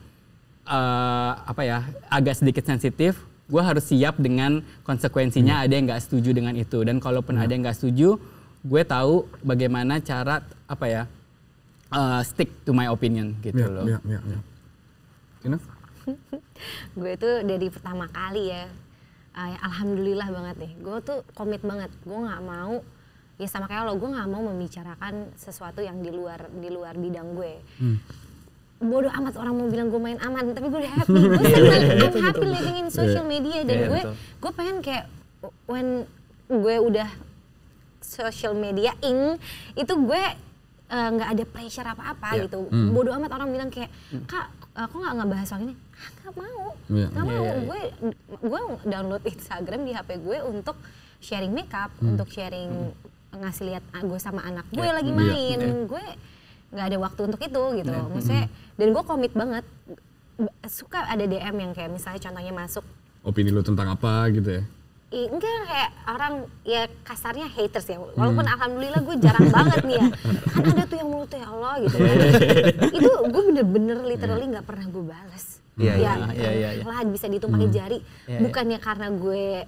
agak sedikit sensitif, gue harus siap dengan konsekuensinya. Ada yang nggak setuju dengan itu, dan kalaupun ada yang nggak setuju, gue tahu bagaimana cara stick to my opinion gitu loh. Gue tuh dari pertama kali ya, alhamdulillah banget nih, gue tuh komit banget, gue nggak mau ya sama kayak lo, gue nggak mau membicarakan sesuatu yang di luar bidang gue. Bodoh amat orang mau bilang gue main aman, tapi gue udah happy, gue senang, I'm happy living in social media, dan gue pengen kayak when gue udah social mediaing itu gue nggak ada pressure apa-apa gitu. Bodoh amat orang bilang kayak, Kak, aku nggak ngebahas soal ini. Nggak mau, nggak mau. Gue download Instagram di HP gue untuk sharing makeup, untuk sharing ngasih lihat gue sama anak gue lagi main. Gue nggak ada waktu untuk itu gitu. Maksudnya, dan gue komit banget. Suka ada DM yang kayak misalnya contohnya masuk. Opini lu tentang apa gitu ya? Enggak, kayak orang ya kasarnya haters ya. Walaupun alhamdulillah gue jarang banget nih ya. Kan ada tuh yang mulut ya Allah gitu. Itu gue bener-bener literally nggak pernah gue balas. Lah bisa dihitung pakai jari. Bukannya karena gue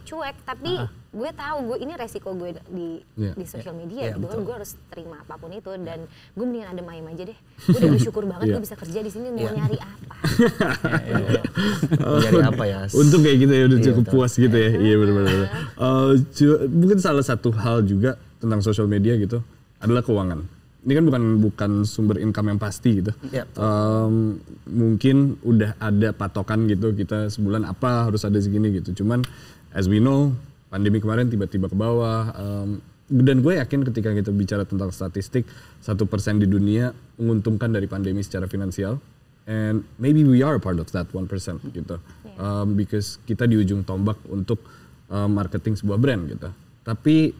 cuek, tapi gue tahu gue ini resiko gue di sosial media gitu kan. Gue harus terima apapun itu, dan gue mendingan ada ayam aja deh. Gue udah bersyukur banget gue bisa kerja di sini. Mau nyari apa? Nyari apa ya? Untung kayak gitu ya, udah cukup puas gitu ya. Iya benar-benar. Mungkin salah satu hal juga tentang sosial media gitu adalah keuangan. Ini kan bukan sumber income yang pasti gitu. Mungkin udah ada patokan gitu, kita sebulan apa harus ada segini gitu. Cuman as we know, pandemi kemarin tiba-tiba ke bawah, dan gue yakin ketika kita bicara tentang statistik 1% di dunia menguntungkan dari pandemi secara finansial, and maybe we are a part of that 1% gitu. Because kita di ujung tombak untuk marketing sebuah brand gitu. Tapi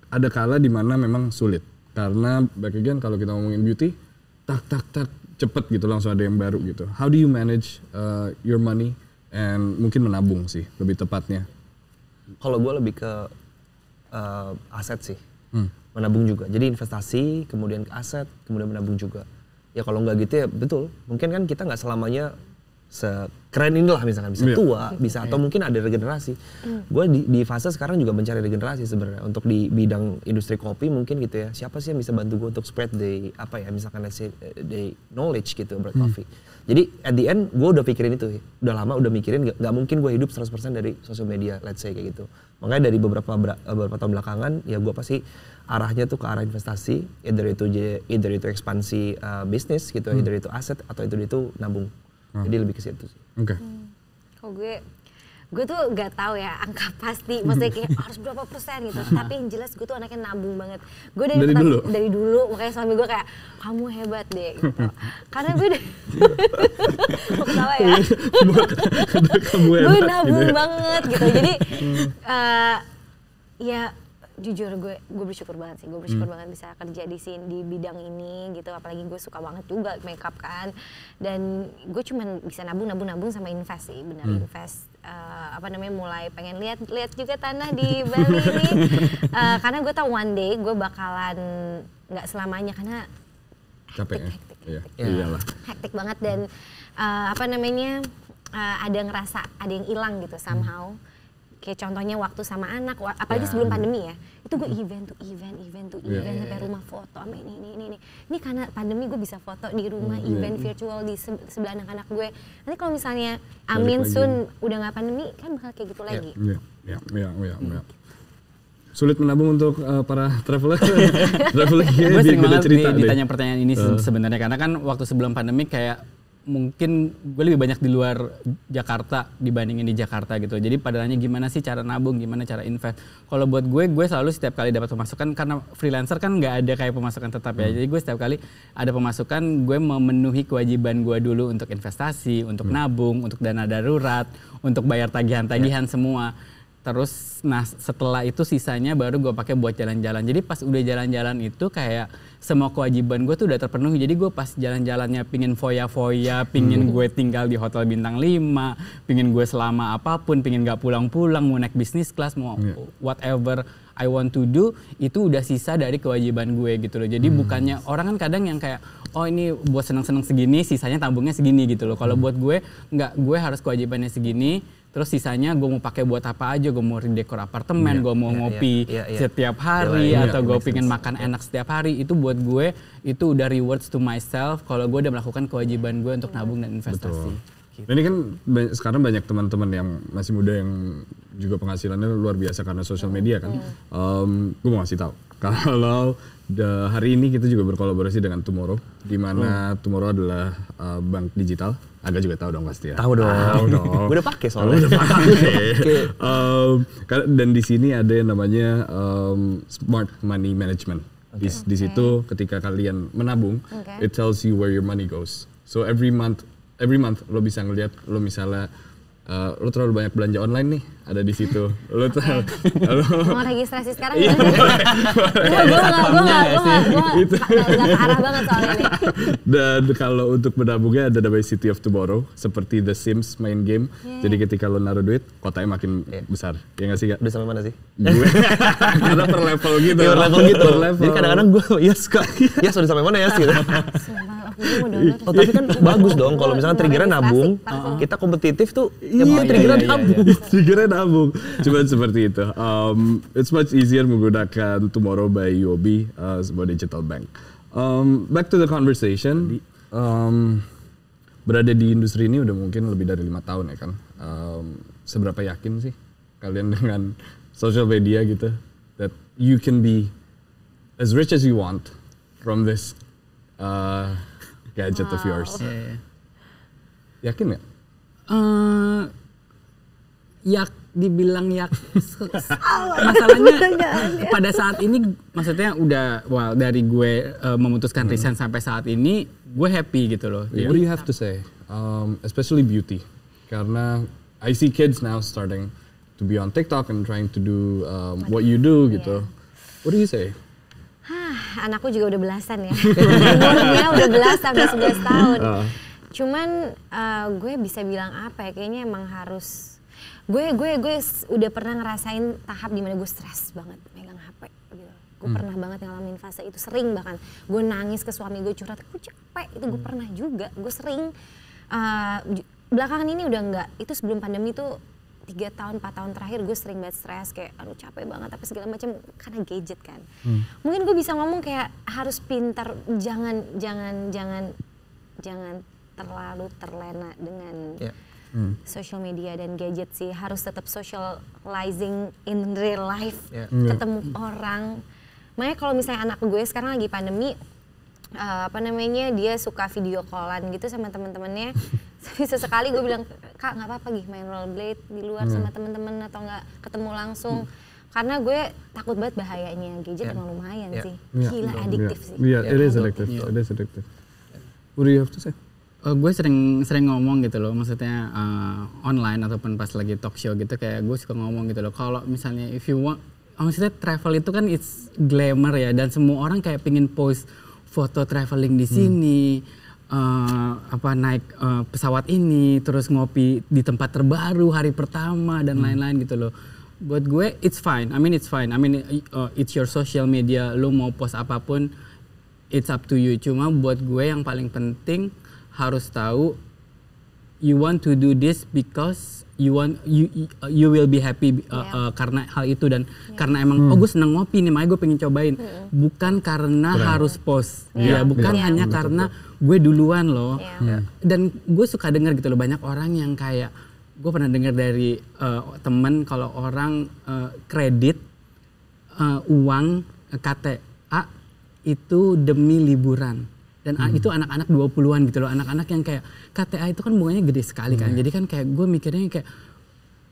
ada kala di mana memang sulit karena back again kalau kita ngomongin beauty, tak cepet gitu langsung ada yang baru gitu. How do you manage your money and mungkin menabung sih lebih tepatnya? Kalau gue lebih ke aset sih, menabung juga. Jadi investasi, kemudian ke aset, kemudian menabung juga. Ya kalau nggak gitu ya betul. Mungkin kan kita nggak selamanya sekeren inilah misalkan bisa tua, bisa atau mungkin ada regenerasi. Gue di fase sekarang juga mencari regenerasi sebenarnya untuk di bidang industri kopi mungkin gitu ya. Siapa sih yang bisa bantu gue untuk spread misalkan let's say the knowledge gitu about coffee. Jadi at the end gue udah pikirin itu, udah lama udah mikirin nggak mungkin gue hidup 100% dari sosial media, let's say kayak gitu. Makanya dari beberapa tahun belakangan ya gue pasti arahnya tuh ke arah investasi, either itu ekspansi bisnis gitu, either itu aset atau itu nabung. Jadi lebih ke situ sih. Oke. Kalau gue tuh gak tahu ya angka pasti, maksudnya kayak harus berapa persen gitu. Tapi yang jelas gue tuh anaknya nabung banget. Gue dari dulu, makanya suami gue kayak kamu hebat deh gitu. Karena gue mau ketawa ya. Gue nabung banget gitu. Jadi ya jujur gue bersyukur banget sih, gue bersyukur banget bisa kerja di sini di bidang ini gitu, apalagi gue suka banget juga makeup kan, dan gue cuman bisa nabung sama invest sih, benar invest, mulai pengen lihat juga tanah di Bali ini, karena gue tahu one day gue bakalan nggak selamanya karena capek hektik banget dan ada yang hilang gitu somehow. Kayak contohnya waktu sama anak, apalagi sebelum pandemi ya, itu gue event sampai rumah foto sama ini. Ini karena pandemi gue bisa foto di rumah, event virtual di sebelah anak-anak gue. Nanti kalau misalnya amin soon udah nggak pandemi kan bakal kayak gitu lagi. Sulit menabung untuk para traveler. Gue sering banget ditanya pertanyaan ini sebenarnya karena kan waktu sebelum pandemi kayak mungkin gue lebih banyak di luar Jakarta dibandingin di Jakarta gitu. Jadi padahalnya gimana sih cara nabung, gimana cara invest. Kalau buat gue selalu setiap kali dapat pemasukan, karena freelancer kan nggak ada kayak pemasukan tetap ya. Jadi gue setiap kali ada pemasukan, gue memenuhi kewajiban gue dulu untuk investasi, untuk nabung, untuk dana darurat, untuk bayar tagihan-tagihan semua. Terus setelah itu sisanya baru gue pakai buat jalan-jalan. Jadi pas udah jalan-jalan itu kayak semua kewajiban gue tuh udah terpenuhi. Jadi gue pas jalan-jalannya pingin foya-foya, pingin gue tinggal di hotel bintang 5, pingin gue selama apapun, pingin gak pulang-pulang, mau naik bisnis kelas, mau whatever I want to do, itu udah sisa dari kewajiban gue gitu loh. Jadi bukannya orang kan kadang yang kayak oh ini buat seneng-seneng segini, sisanya tabungnya segini gitu loh. Kalau buat gue enggak, gue harus kewajibannya segini. Terus sisanya gue mau pakai buat apa aja, gue mau dekor apartemen, gue mau ngopi setiap hari, atau gue pengen makan enak setiap hari. Itu buat gue, itu udah rewards to myself kalau gue udah melakukan kewajiban gue untuk nabung dan investasi. Gitu. Ini kan sekarang banyak teman-teman yang masih muda yang juga penghasilannya luar biasa karena sosial media kan. Gue mau ngasih tahu, kalau hari ini kita juga berkolaborasi dengan Tomorrow, di mana Tomorrow adalah bank digital. Aga juga tahu dong pasti ya. Tahu dong. Gue udah pakai soalnya. Dan di sini ada yang namanya smart money management. Di situ ketika kalian menabung, it tells you where your money goes. So every month lo bisa ngeliat, lo misalnya lo terlalu banyak belanja online nih, ada di situ. Lo mau registrasi sekarang ya? Gue nggak arah banget soalnya nih. Dan kalau untuk menabungnya ada namanya City of Tomorrow, seperti The Sims main game. Jadi ketika lo naruh duit, kotanya makin besar. Ya nggak sih Kak? Udah sampai mana sih? Gue karena per level gitu. Jadi kadang-kadang gue udah sampai mana ya sih? Tapi kan bagus dong kalau misalnya triggernya nabung, kita kompetitif tuh. Ya triggernya nabung. Triggernya nabung. Cuma seperti itu. It's much easier menggunakan Tomorrow by UOB sebuah digital bank. Back to the conversation. Berada di industri ini udah mungkin lebih dari 5 tahun ya kan. Seberapa yakin sih kalian dengan social media gitu, that you can be as rich as you want from this gadget of yours? Yakin nggak? dibilang ya masalahnya pada saat ini maksudnya udah dari gue memutuskan resign sampai saat ini gue happy gitu loh. What do you have to say, especially beauty? Karena I see kids now starting to be on TikTok and trying to do what you do gitu. What do you say? Anakku juga udah belasan ya. Umurnya udah belasan, udah 11 tahun. Cuman gue bisa bilang apa ya? Kayaknya emang harus gue udah pernah ngerasain tahap dimana gue stres banget megang HP gitu. Gue pernah banget ngalamin fase itu, sering bahkan gue nangis ke suami gue curhat, gue capek, itu gue pernah juga, gue sering. Belakangan ini udah enggak, itu sebelum pandemi tuh 3 tahun, 4 tahun terakhir gue sering banget stres, kayak aduh capek banget apa segala macam karena gadget kan. Mungkin gue bisa ngomong kayak harus pintar, jangan terlalu terlena dengan social media dan gadget sih, harus tetap socializing in real life, ketemu orang. Makanya kalau misalnya anak gue sekarang lagi pandemi, dia suka video callan gitu sama teman-temannya. Tapi sesekali gue bilang, Kak nggak apa-apa main rollerblade di luar sama teman-teman atau nggak ketemu langsung. Karena gue takut banget bahayanya gadget emang lumayan sih, gila adiktif sih. It is addictive. It is addictive. What do you have to say? Gue sering ngomong gitu loh, maksudnya online ataupun pas lagi talk show gitu, kayak gue suka ngomong gitu loh, kalau misalnya if you want, maksudnya travel itu kan it's glamour ya, dan semua orang kayak pingin post foto traveling di sini, naik pesawat ini, terus ngopi di tempat terbaru hari pertama dan lain-lain gitu loh. Buat gue it's fine, it's your social media, lo mau post apapun it's up to you. Cuma buat gue yang paling penting harus tahu you want to do this because you will be happy karena hal itu, dan karena emang gue seneng ngopi nih, makanya gue pengen cobain, bukan karena harus post, bukan hanya karena gue duluan loh. Dan gue suka dengar gitu loh, banyak orang yang kayak gue pernah dengar dari temen kalau orang kredit uang KTA itu demi liburan. Dan itu anak-anak 20-an gitu loh, anak-anak yang kayak KTA itu kan bunganya gede sekali kan. Jadi kan kayak gue mikirnya kayak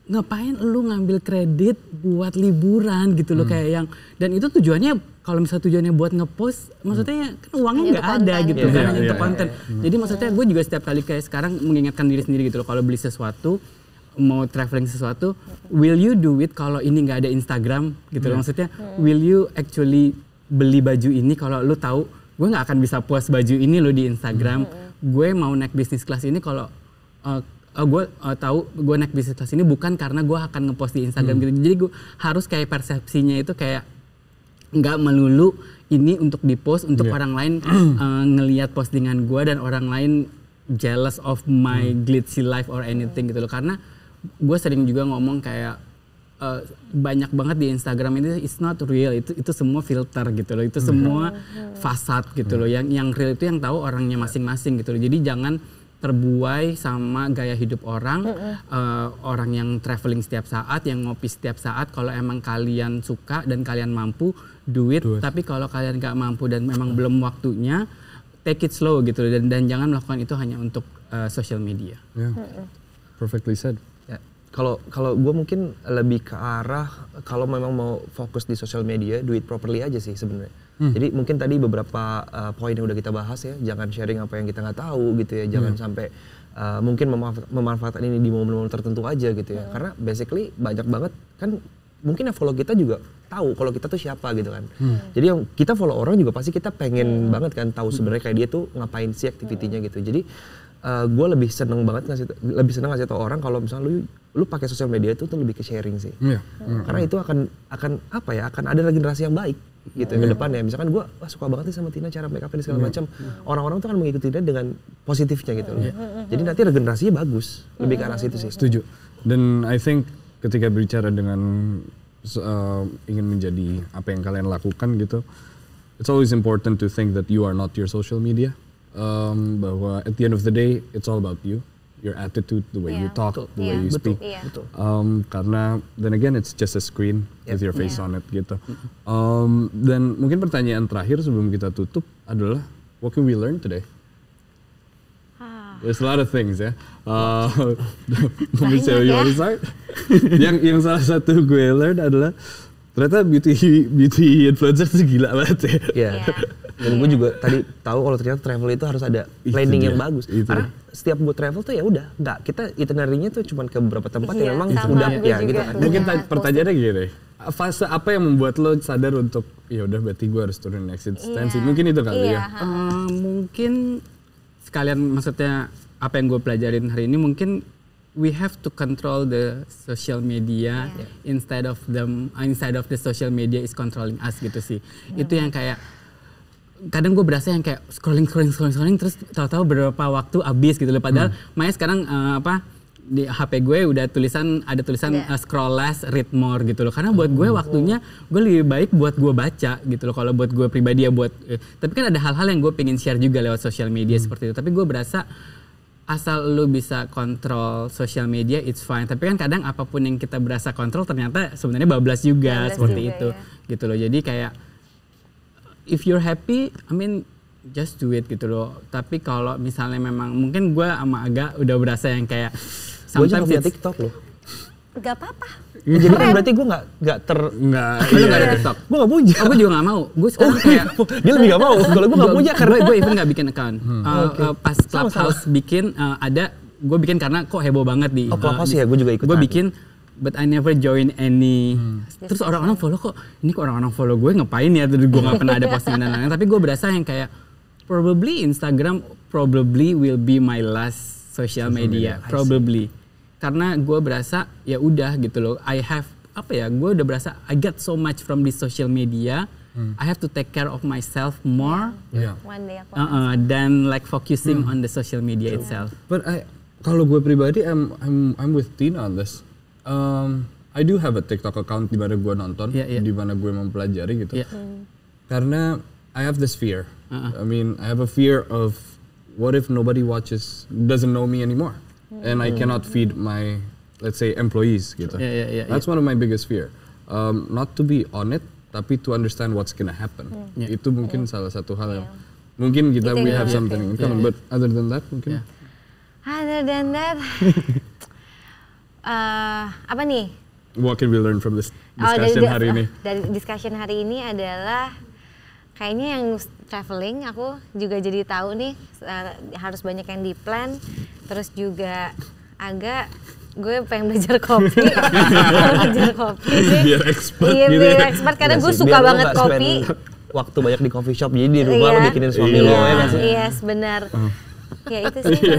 ngapain lu ngambil kredit buat liburan gitu loh, kayak yang, dan itu tujuannya kalau misalnya tujuannya buat ngepost, maksudnya kan uangnya nggak ada gitu kan, untuk konten. Jadi maksudnya gue juga setiap kali kayak sekarang mengingatkan diri sendiri gitu loh, kalau beli sesuatu, mau traveling sesuatu, will you do it kalau ini nggak ada Instagram gitu loh, maksudnya will you actually beli baju ini kalau lu tahu gue nggak akan bisa post baju ini lo di Instagram. Gue mau naik bisnis kelas ini kalau gue tahu gue naik bisnis kelas ini bukan karena gue akan ngepost di Instagram gitu. Jadi gue harus kayak persepsinya itu kayak nggak melulu ini untuk dipost untuk orang lain ngelihat postingan gue dan orang lain jealous of my glitzy life or anything gitu loh. Karena gue sering juga ngomong kayak banyak banget di Instagram ini it's not real, itu semua filter gitu loh, itu semua fasad gitu loh, yang real itu yang tahu orangnya masing-masing gitu loh. Jadi jangan terbuai sama gaya hidup orang, orang yang traveling setiap saat, yang ngopi setiap saat. Kalau emang kalian suka dan kalian mampu, do it. Tapi kalau kalian gak mampu dan memang belum waktunya, take it slow gitu loh, dan jangan melakukan itu hanya untuk social media. Perfectly said. Kalau gue mungkin lebih ke arah kalau memang mau fokus di social media, do it properly aja sih sebenarnya. Jadi mungkin tadi beberapa poin yang udah kita bahas ya, jangan sharing apa yang kita nggak tahu gitu ya, jangan sampai mungkin memanfaatkan ini di momen-momen tertentu aja gitu ya. Karena basically banyak banget kan, mungkin yang follow kita juga tahu kalau kita tuh siapa gitu kan. Jadi yang kita follow orang juga pasti kita pengen banget kan tahu sebenarnya kayak dia tuh ngapain sih aktivitinya gitu. Jadi gue lebih seneng ngasih tau orang kalau misalnya lu pakai sosial media itu tuh lebih ke sharing sih. Karena itu akan apa ya, akan ada generasi yang baik gitu ke depannya. Misalkan gue suka banget nih sama Tina cara make up dan segala macam. Orang-orang tuh akan mengikuti dia dengan positifnya gitu loh. Jadi nanti regenerasinya bagus, lebih ke arah situ sih. Setuju. Dan I think ketika berbicara dengan ingin menjadi apa yang kalian lakukan gitu, it's always important to think that you are not your social media. Bahwa at the end of the day it's all about you, your attitude, the way you talk, the way you speak. Karena then again it's just a screen with your face on it gitu. Dan mungkin pertanyaan terakhir sebelum kita tutup adalah what can we learn today? There's a lot of things ya. Let me tell you what to start. yang salah satu gue learn adalah ternyata beauty influencer tuh gila banget ya. Iya. Dan gue juga tadi tahu kalau ternyata travel itu harus ada planning yang bagus. Karena setiap gue travel tuh ya udah, nggak, kita itinerary-nya tuh cuma ke beberapa tempat yang memang udah ya gitu kan. Mungkin pertanyaannya gini, fase apa yang membuat lo sadar untuk ya udah berarti gue harus turunin eksistensi? Mungkin itu kali ya. Mungkin sekalian maksudnya apa yang gue pelajarin hari ini mungkin we have to control the social media instead of the social media is controlling us gitu sih. Itu yang kayak kadang gue berasa yang kayak scrolling terus tahu-tahu beberapa waktu habis gitu loh. Padahal Maya sekarang di HP gue udah ada tulisan scroll less, read more gitu loh. Karena buat gue waktunya gue lebih baik buat gue baca gitu loh. Kalau buat gue pribadi ya tapi kan ada hal-hal yang gue pengen share juga lewat social media seperti itu. Tapi gue berasa asal lu bisa kontrol social media it's fine. Tapi kan kadang apapun yang kita berasa kontrol ternyata sebenarnya bablas juga seperti itu gitu loh. Jadi kayak if you're happy, I mean just do it gitu loh. Tapi kalau misalnya memang mungkin gue sama Aga udah berasa yang kayak gue juga punya TikTok loh. Gak apa-apa. Ya, jadi kan berarti gue nggak lu nggak ada TikTok. Gue nggak punya. Gue juga nggak mau. Gue sekarang kayak dia lebih nggak mau. Kalau gue nggak punya karena gue even nggak bikin account. Pas Clubhouse bikin ada, gue bikin karena kok heboh banget di. Clubhouse ya, gue juga ikutan. Gue bikin but I never join any. Terus orang-orang follow kok. Ini kok orang-orang follow gue ngapain ya? Terus gue nggak pernah ada postingan dan lain-lain. Tapi gue berasa yang kayak probably Instagram probably will be my last social media. Probably. Karena gue berasa ya udah gitu loh. Gue udah berasa I get so much from this social media. I have to take care of myself more. One day aku than like focusing on the social media itself. But kalau gue pribadi I'm with Tina on this. I do have a TikTok account di mana gue nonton, di mana gue mempelajari gitu. Karena I have this fear. I mean, I have a fear of what if nobody doesn't know me anymore, and I cannot feed my, let's say, employees gitu. That's one of my biggest fear. Not to be on it, tapi to understand what's gonna happen. Itu mungkin salah satu hal yang mungkin we have something in common. But other than that, mungkin. Other than that. Apa nih? What can we learn from this discussion hari ini? Dari discussion hari ini adalah kayaknya yang traveling aku juga jadi tahu nih harus banyak yang di plan. Terus juga agak gue pengen belajar kopi. Biar expert iya, gitu. biar expert karena gue suka banget kopi. Waktu banyak di coffee shop jadi di rumah lo bikinin suami lo ya kan sih? Yes, benar. Ya itu sih.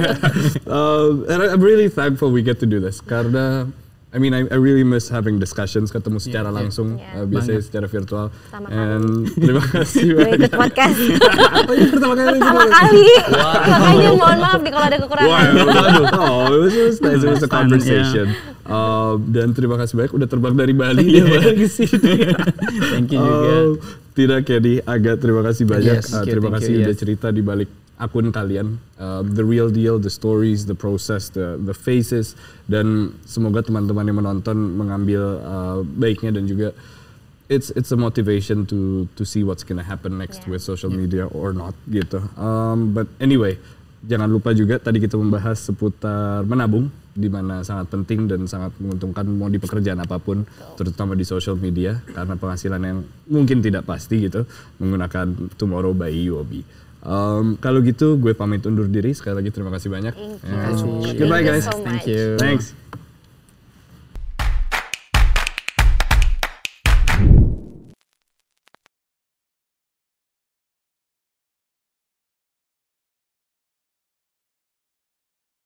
And I'm really thankful we get to do this karena I mean I really miss having discussions, ketemu secara langsung, biasanya secara virtual. Terima kasih Ikut banyak. podcast. Pertama kali. Makanya mohon maaf nih kalau ada kekurangan. It was nice. It was a conversation. Dan terima kasih banyak udah terbang dari Bali balik ke sini. Thank you juga. Tina, Kenny, Aga, terima kasih banyak. Terima kasih udah cerita di balik akun kalian, the real deal, the stories, the process, the faces, dan semoga teman-teman yang menonton mengambil baiknya dan juga it's a motivation to see what's gonna happen next with social media or not gitu. But anyway, jangan lupa juga tadi kita membahas seputar menabung, di mana sangat penting dan sangat menguntungkan mau di pekerjaan apapun, terutama di social media karena penghasilan yang mungkin tidak pasti gitu menggunakan Tomorrow by UOB. Kalau gitu gue pamit undur diri. Sekali lagi terima kasih banyak. Thank you. Goodbye guys. Thank you so much. Thank you. Thanks.